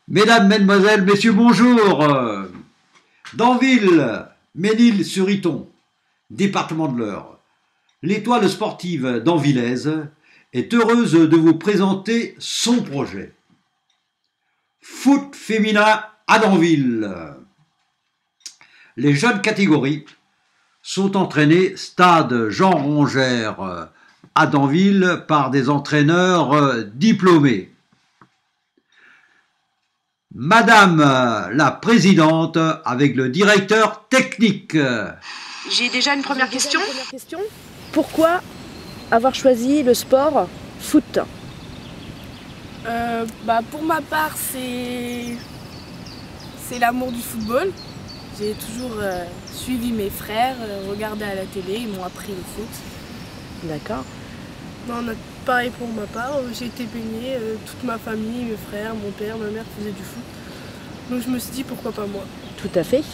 Mesdames, Mesdemoiselles, Messieurs, bonjour. D'Anville, Ménil-sur-Iton, département de l'Eure. L'étoile sportive d'Anvillaise est heureuse de vous présenter son projet. Foot féminin à Danville. Les jeunes catégories sont entraînées stade Jean Rongère à Danville par des entraîneurs diplômés. Madame la présidente avec le directeur technique. J'ai déjà une première question. Pourquoi avoir choisi le sport foot? Pour ma part, c'est l'amour du football. J'ai toujours suivi mes frères, regardé à la télé, ils m'ont appris le foot. D'accord. Pareil pour ma part, j'ai été baignée, toute ma famille, mes frères, mon père, ma mère faisaient du foot. Donc je me suis dit pourquoi pas moi. Tout à fait.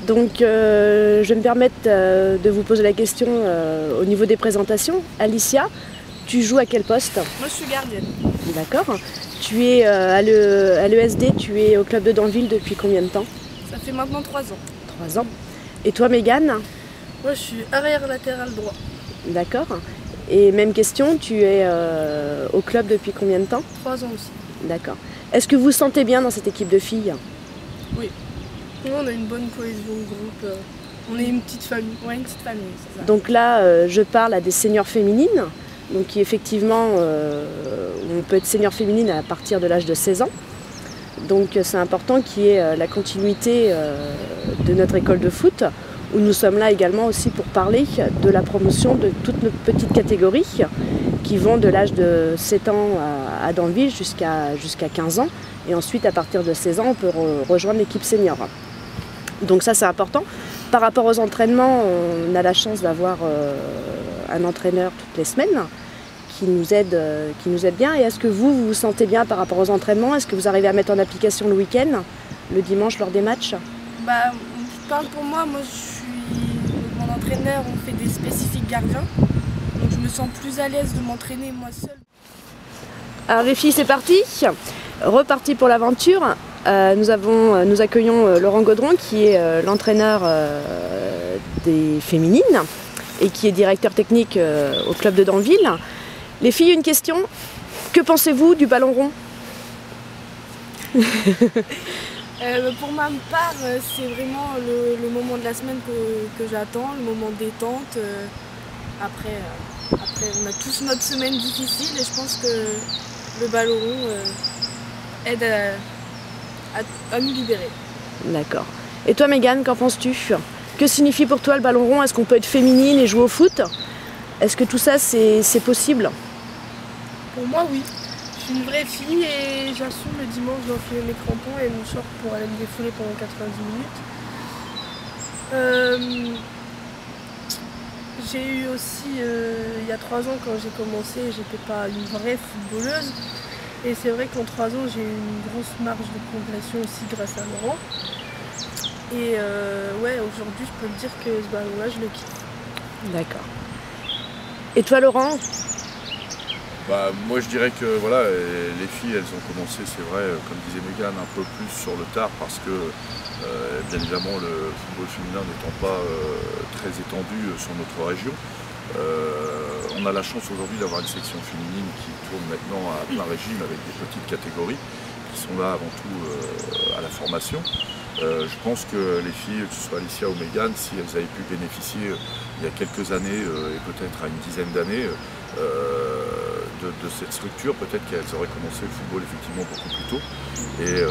Donc je vais me permettre de vous poser la question au niveau des présentations. Alicia, tu joues à quel poste? Moi je suis gardienne. D'accord. Tu es à l'ESD, tu es au club de Danville depuis combien de temps? Ça fait maintenant 3 ans. 3 ans. Et toi Mégane? Moi je suis arrière latéral droit. D'accord. Et même question, tu es au club depuis combien de temps? 3 ans aussi. D'accord. Est-ce que vous vous sentez bien dans cette équipe de filles? Oui. Nous, on a une bonne cohésion de groupe. On est une petite famille. Ouais, une petite famille, c'est ça. Donc là, je parle à des seniors féminines. Donc qui effectivement, on peut être senior féminine à partir de l'âge de 16 ans. Donc c'est important qu'il y ait la continuité de notre école de foot, où nous sommes là également aussi pour parler de la promotion de toutes nos petites catégories qui vont de l'âge de 7 ans à Danville jusqu'à 15 ans. Et ensuite, à partir de 16 ans, on peut rejoindre l'équipe senior. Donc ça, c'est important. Par rapport aux entraînements, on a la chance d'avoir un entraîneur toutes les semaines qui nous aide bien. Et est-ce que vous vous sentez bien par rapport aux entraînements? Est-ce que vous arrivez à mettre en application le week-end, le dimanche lors des matchs? Je parle pour moi, mon entraîneur, on fait des spécifiques gardiens. Donc je me sens plus à l'aise de m'entraîner moi seule. Alors les filles, c'est parti. Reparti pour l'aventure. Nous accueillons Laurent Gaudron qui est l'entraîneur des féminines et qui est directeur technique au club de Danville. Les filles, une question. Que pensez-vous du ballon rond? Pour ma part, c'est vraiment le moment de la semaine que j'attends, le moment de détente. Après, on a tous notre semaine difficile et je pense que le ballon rond aide à nous libérer. D'accord. Et toi Mégane, qu'en penses-tu? Que signifie pour toi le ballon rond? Est-ce qu'on peut être féminine et jouer au foot? Est-ce que tout ça c'est possible? Pour moi oui. Je suis une vraie fille et j'assume le dimanche d'enfiler mes crampons et mon short pour aller me défouler pendant 90 minutes. J'ai eu aussi, il y a 3 ans quand j'ai commencé, j'étais pas une vraie footballeuse. Et c'est vrai qu'en 3 ans, j'ai eu une grosse marge de progression aussi grâce à Laurent. Et aujourd'hui, je peux te dire que ce ballon-là, je le kiffe. D'accord. Et toi, Laurent? Moi je dirais que voilà, les filles elles ont commencé, c'est vrai, comme disait Mégane, un peu plus sur le tard parce que bien évidemment le football féminin n'étant pas très étendu sur notre région. On a la chance aujourd'hui d'avoir une section féminine qui tourne maintenant à plein régime avec des petites catégories qui sont là avant tout à la formation. Je pense que les filles, que ce soit Alicia ou Mégane, si elles avaient pu bénéficier il y a quelques années et peut-être à une dizaine d'années de cette structure, peut-être qu'elles auraient commencé le football effectivement beaucoup plus tôt et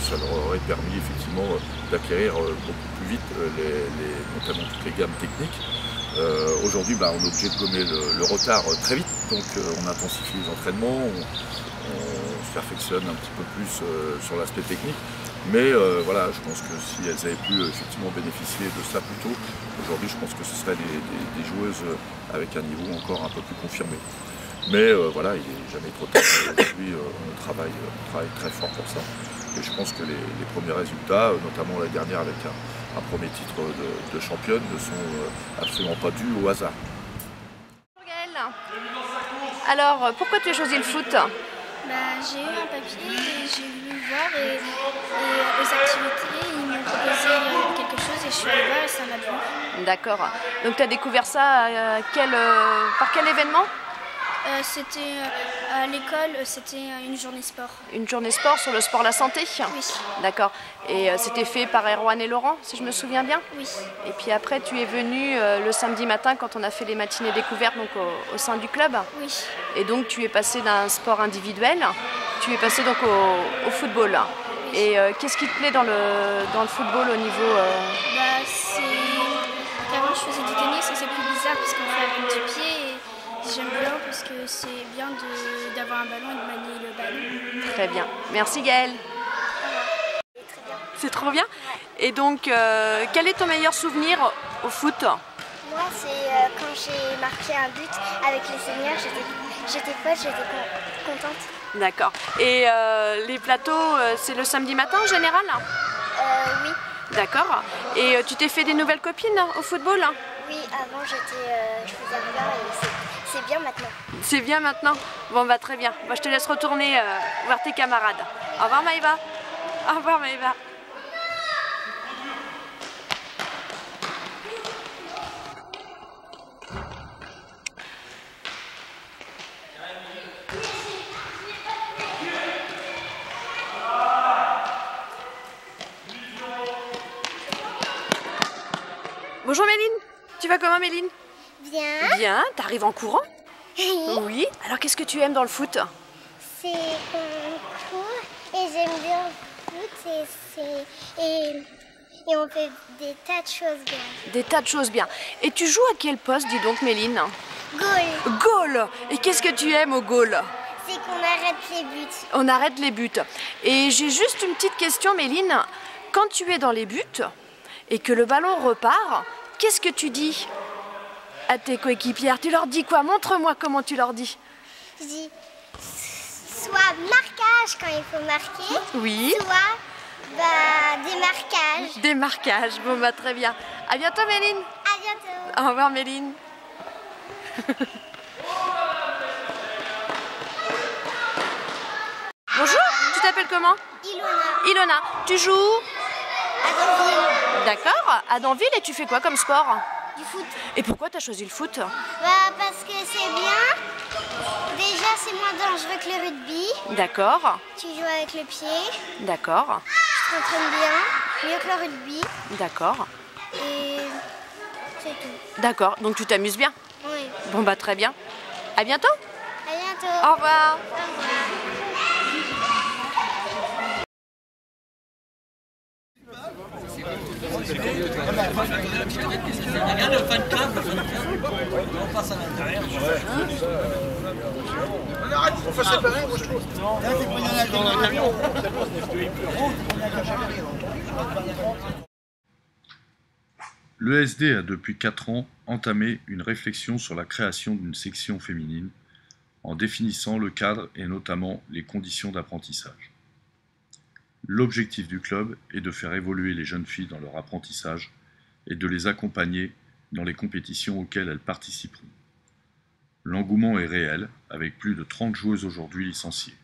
ça leur aurait permis effectivement d'acquérir beaucoup plus vite notamment toutes les gammes techniques. Aujourd'hui on est obligé de gommer le retard très vite, donc on intensifie les entraînements, on se perfectionne un petit peu plus sur l'aspect technique. Mais voilà, je pense que si elles avaient pu effectivement bénéficier de ça plus tôt, aujourd'hui je pense que ce seraient des joueuses avec un niveau encore un peu plus confirmé. Mais voilà, il n'est jamais trop tard. Aujourd'hui on travaille très fort pour ça. Et je pense que les premiers résultats, notamment la dernière avec un premier titre de championne, ne sont absolument pas dus au hasard. Alors, pourquoi tu as choisi le foot? J'ai eu un papier et j'ai voulu voir et aux activités, ils m'ont proposé quelque chose et je suis allée voir et ça m'a plu. D'accord. Donc tu as découvert ça par quel événement? C'était à l'école, c'était une journée sport. Une journée sport sur le sport la santé? Oui. D'accord. Et c'était fait par Erwan et Laurent, si je me souviens bien? Oui. Et puis après, tu es venu le samedi matin quand on a fait les matinées découvertes donc au sein du club? Oui. Et donc tu es passé d'un sport individuel, tu es passé donc au football. Oui. Et qu'est-ce qui te plaît dans le football au niveau Avant je faisais du tennis et c'est plus bizarre parce qu'on fait avec du pied. J'aime bien parce que c'est bien d'avoir un ballon et de manier le ballon. Très bien. Merci Gaëlle. Très bien. C'est trop bien. Et donc, quel est ton meilleur souvenir au foot? Moi, c'est quand j'ai marqué un but avec les seniors, j'étais folle, j'étais contente. D'accord. Et les plateaux, c'est le samedi matin en général? Oui. D'accord. Et tu t'es fait des nouvelles copines au football? Oui, avant je faisais rien et c'est bien maintenant. C'est bien maintenant? Bon bah très bien. Moi je te laisse retourner voir tes camarades. Au revoir Maëva. Au revoir Maëva. Bonjour Méline. Tu vas comment Méline? Bien. Bien, t'arrives en courant? Oui. Oui. Alors qu'est-ce que tu aimes dans le foot? C'est qu'on court et j'aime bien le foot et on fait des tas de choses bien. Des tas de choses bien. Et tu joues à quel poste, dis donc Méline? Goal. Goal. Et qu'est-ce que tu aimes au goal? C'est qu'on arrête les buts. On arrête les buts. Et j'ai juste une petite question Méline. Quand tu es dans les buts et que le ballon repart, qu'est-ce que tu dis à tes coéquipières? Tu leur dis quoi? Montre-moi comment tu leur dis. Je dis soit marquage quand il faut marquer, oui. Soit démarquage. Démarquage, bon bah très bien. À bientôt Méline. À bientôt. Au revoir Méline. Bonjour, tu t'appelles comment? Ilona. Ilona, tu joues? À Danville. D'accord, à Danville et tu fais quoi comme sport? Du foot. Et pourquoi tu as choisi le foot? Parce que c'est bien. Déjà, c'est moins dangereux que le rugby. D'accord. Tu joues avec le pied. D'accord. Tu t'entraînes bien, mieux que le rugby. D'accord. Et c'est tout. D'accord, donc tu t'amuses bien? Oui. Bon bah très bien. À bientôt. À bientôt. Au revoir. Au revoir. Regarde le fan club, on passe à l'intérieur. On fait séparer, moi je trouve. L'ESD a depuis 4 ans entamé une réflexion sur la création d'une section féminine en définissant le cadre et notamment les conditions d'apprentissage. L'objectif du club est de faire évoluer les jeunes filles dans leur apprentissage et de les accompagner dans les compétitions auxquelles elles participeront. L'engouement est réel, avec plus de 30 joueuses aujourd'hui licenciées.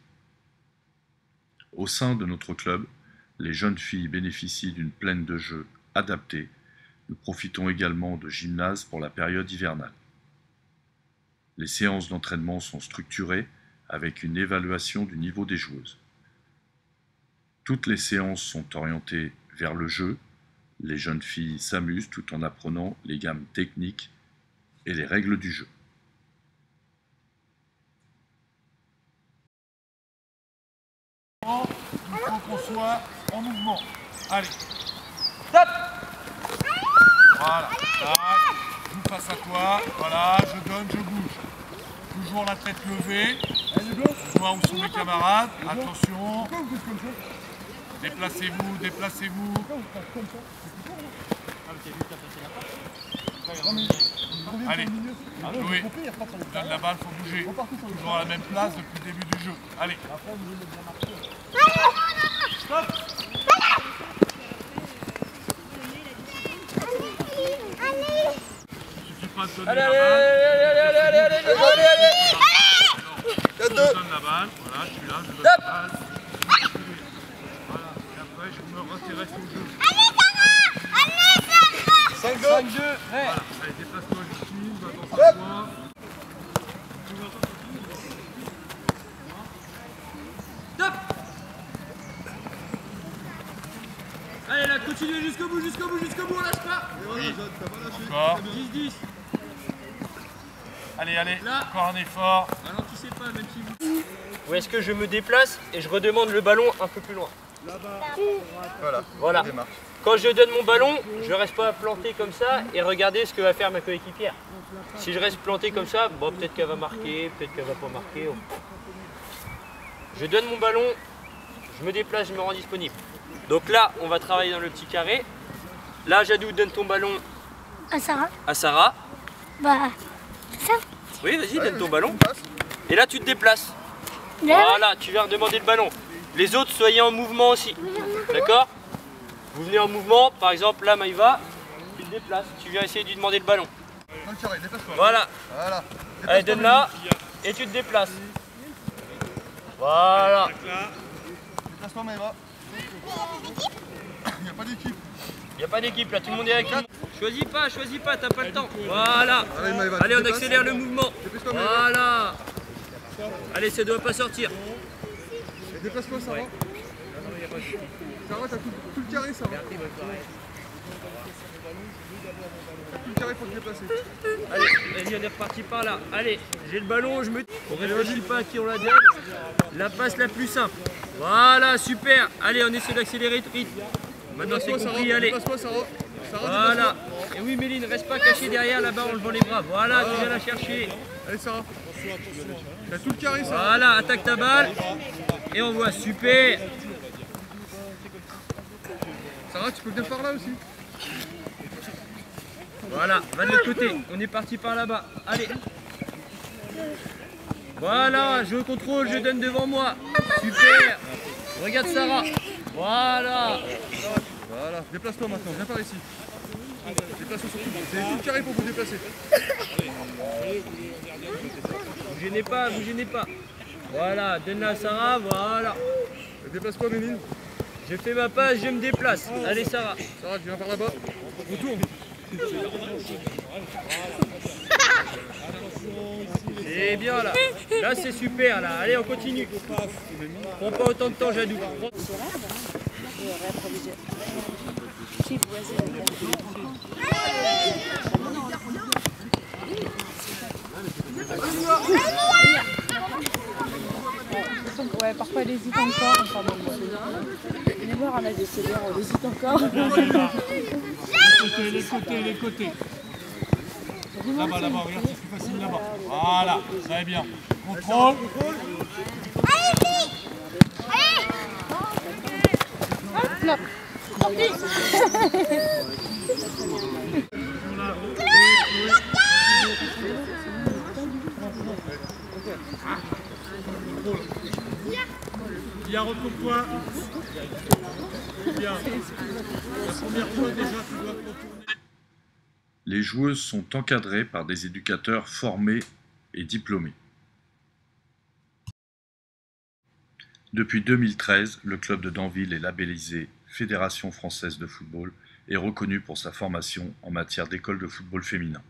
Au sein de notre club, les jeunes filles bénéficient d'une plaine de jeux adaptée. Nous profitons également de gymnase pour la période hivernale. Les séances d'entraînement sont structurées avec une évaluation du niveau des joueuses. Toutes les séances sont orientées vers le jeu. Les jeunes filles s'amusent tout en apprenant les gammes techniques et les règles du jeu. Il faut qu'on soit en mouvement. Allez. Stop. Voilà. Joue face à toi. Voilà, je donne, je bouge. Toujours la tête levée. Je vois où sont mes camarades. Attention. Déplacez-vous, déplacez-vous. Allez, jouez. Donne la balle, il faut bouger. Toujours à la même place depuis le début du jeu. Allez. Stop. Il suffit pas de donner la balle. Allez. Tu donnes la balle, voilà, tu l'as. Là, je donne passe. Voilà, et après je me réintéresse au jeu. Allez, Sarah! 5-2. Voilà, allez, déplace-toi Justine, va dans sa coin. Top. Allez là, continuez jusqu'au bout, on lâche pas. Encore. 10-10. Allez, allez, Là. encore un effort. Ralentissez pas, même si vous... Ou est-ce que je me déplace et je redemande le ballon un peu plus loin? Voilà. Quand je donne mon ballon, je reste pas planté comme ça et regardez ce que va faire ma coéquipière. Si je reste planté comme ça, bon, peut-être qu'elle va marquer, peut-être qu'elle va pas marquer. Je donne mon ballon, je me déplace, je me rends disponible. Donc là, on va travailler dans le petit carré. Là, Jadou, donne ton ballon Ah, Sarah? à Sarah. Bah, ça? Oui, vas-y, donne ton ballon. Et là, tu te déplaces. Là? Voilà, tu viens redemander le ballon. Les autres, soyez en mouvement aussi. D'accord? Vous venez en mouvement, par exemple, là, Maïva, tu te déplaces. Tu viens essayer de lui demander le ballon. Voilà. Allez, donne-la et tu te déplaces. Voilà. Déplace-toi, Maëva. Il n'y a pas d'équipe. Il n'y a pas d'équipe là, tout le monde est avec tout le monde. Choisis pas, t'as pas le temps. Voilà. Allez, on accélère le mouvement. Voilà. Allez, ça doit pas sortir. Déplace-toi, Sarah. Sarah, t'as tout le carré, Sarah. Tout le carré pour te déplacer. Allez, vas-y, on est reparti par là. Allez, j'ai le ballon, on réfléchit pas à qui on la donne. La passe la plus simple. Voilà, super. Allez, on essaie d'accélérer le rythme. Maintenant c'est compris, allez. Déplace-toi, Sarah. Voilà. Et oui, Méline, reste pas caché derrière là-bas en levant les bras. Voilà, tu viens la chercher. Allez, Sarah. T'as tout le carré, Sarah. Voilà, attaque ta balle. Et on voit, super. Sarah, tu peux venir par là aussi. Voilà, va de l'autre côté. On est parti par là-bas. Allez. Voilà, je contrôle, je donne devant moi. Super. Regarde Sarah. Voilà. Voilà, déplace-toi maintenant, viens par ici. Déplace-toi sur tout. C'est tout le carré pour vous déplacer. Vous gênez pas. Voilà, donne-la à Sarah, voilà. Déplace-toi, Méline. Je fais ma passe, je me déplace. Allez Sarah. Sarah, tu viens par là-bas. Retourne. C'est bien là. Là c'est super là. Allez, on continue. Prends pas autant de temps, Jadou. Ouais, parfois elle hésite encore. Venez voir, on a des seigneurs, on hésite encore. Les côtés. Là-bas, regarde, c'est plus facile là-bas. Voilà, ça va bien. Contrôle. Bien, retrouve-toi. Bien. La première fois déjà, tu dois te retourner. Les joueuses sont encadrées par des éducateurs formés et diplômés. Depuis 2013, le club de Danville est labellisé Fédération française de football et reconnu pour sa formation en matière d'école de football féminin.